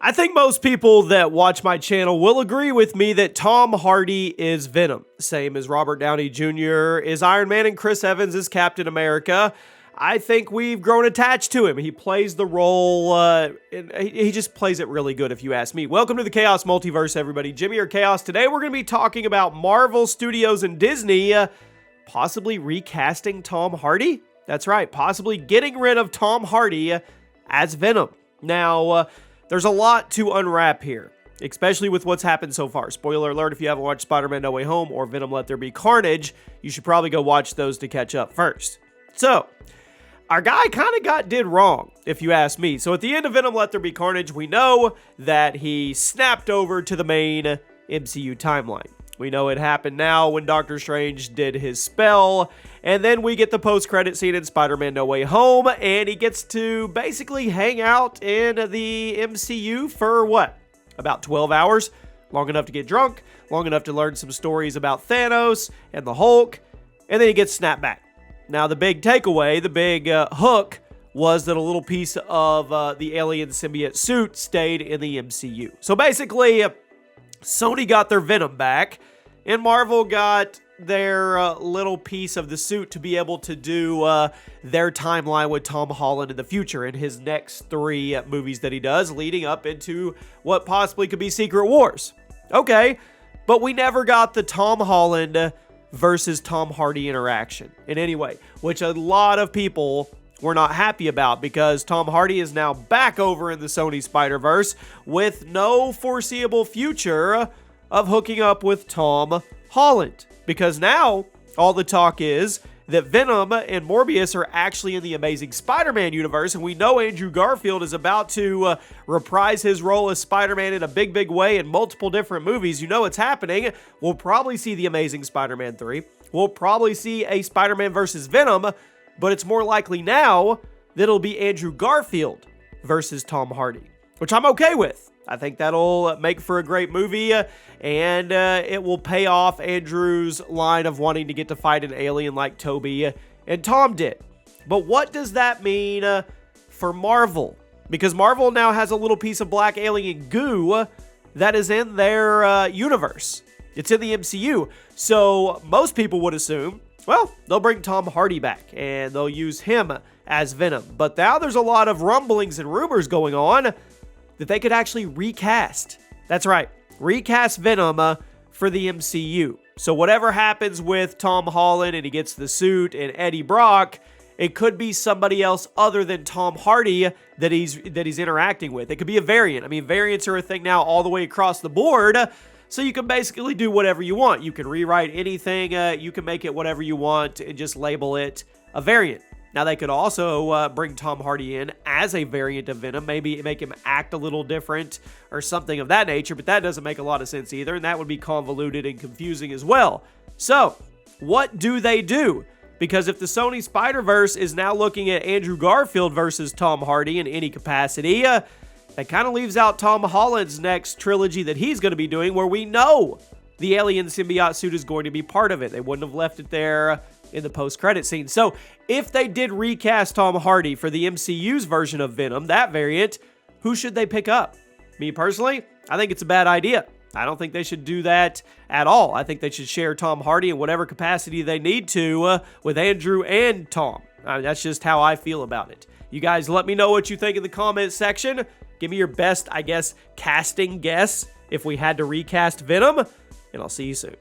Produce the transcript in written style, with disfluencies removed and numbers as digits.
I think most people that watch my channel will agree with me that Tom Hardy is Venom, same as Robert Downey Jr. is Iron Man and Chris Evans is Captain America. I think we've grown attached to him. He plays the role, he just plays it really good if you ask me. Welcome to the Chaos Multiverse, everybody. Jimmy or Chaos. Today we're going to be talking about Marvel Studios and Disney possibly recasting Tom Hardy. That's right, possibly getting rid of Tom Hardy as Venom. Now, there's a lot to unwrap here, especially with what's happened so far. Spoiler alert, if you haven't watched Spider-Man No Way Home or Venom Let There Be Carnage, you should probably go watch those to catch up first. So, our guy kind of did wrong, if you ask me. So at the end of Venom Let There Be Carnage, we know that he snapped over to the main MCU timeline. We know it happened now when Doctor Strange did his spell, and then we get the post-credit scene in Spider-Man No Way Home, and he gets to basically hang out in the MCU for what? About 12 hours? Long enough to get drunk, long enough to learn some stories about Thanos and the Hulk, and then he gets snapped back. Now, the big takeaway, the big hook, was that a little piece of the alien symbiote suit stayed in the MCU. So basically, Sony got their Venom back, and Marvel got their little piece of the suit to be able to do their timeline with Tom Holland in the future in his next 3 movies that he does, leading up into what possibly could be Secret Wars. Okay, but we never got the Tom Holland versus Tom Hardy interaction in any way, which a lot of people were not happy about because Tom Hardy is now back over in the Sony Spider-Verse with no foreseeable future of hooking up with Tom Holland. Because now all the talk is that Venom and Morbius are actually in the Amazing Spider-Man universe, and we know Andrew Garfield is about to reprise his role as Spider-Man in a big way in multiple different movies. You know it's happening. We'll probably see the Amazing Spider-Man 3. We'll probably see a Spider-Man versus Venom, but it's more likely now that it'll be Andrew Garfield versus Tom Hardy, which I'm okay with. I think that'll make for a great movie, and it will pay off Andrew's line of wanting to get to fight an alien like Toby and Tom did. But what does that mean for Marvel? Because Marvel now has a little piece of black alien goo that is in their universe. It's in the MCU. So most people would assume, well, they'll bring Tom Hardy back, and they'll use him as Venom. But now there's a lot of rumblings and rumors going on that they could actually recast. That's right, recast Venom for the MCU. So whatever happens with Tom Holland and he gets the suit and Eddie Brock, it could be somebody else other than Tom Hardy that he's interacting with. It could be a variant. I mean, variants are a thing now all the way across the board. So you can basically do whatever you want. You can rewrite anything. You can make it whatever you want and just label it a variant. Now, they could also bring Tom Hardy in as a variant of Venom, maybe make him act a little different or something of that nature, but that doesn't make a lot of sense either, and that would be convoluted and confusing as well. So, what do they do? Because if the Sony Spider-Verse is now looking at Andrew Garfield versus Tom Hardy in any capacity, that kind of leaves out Tom Holland's next trilogy that he's going to be doing, where we know the alien symbiote suit is going to be part of it. They wouldn't have left it there in the post-credit scene. So, if they did recast Tom Hardy for the MCU's version of Venom, that variant, who should they pick up? Me personally, I think it's a bad idea. I don't think they should do that at all. I think they should share Tom Hardy in whatever capacity they need to with Andrew and Tom. That's just how I feel about it. You guys let me know what you think in the comments section. Give me your best, I guess, casting guess if we had to recast Venom, and I'll see you soon.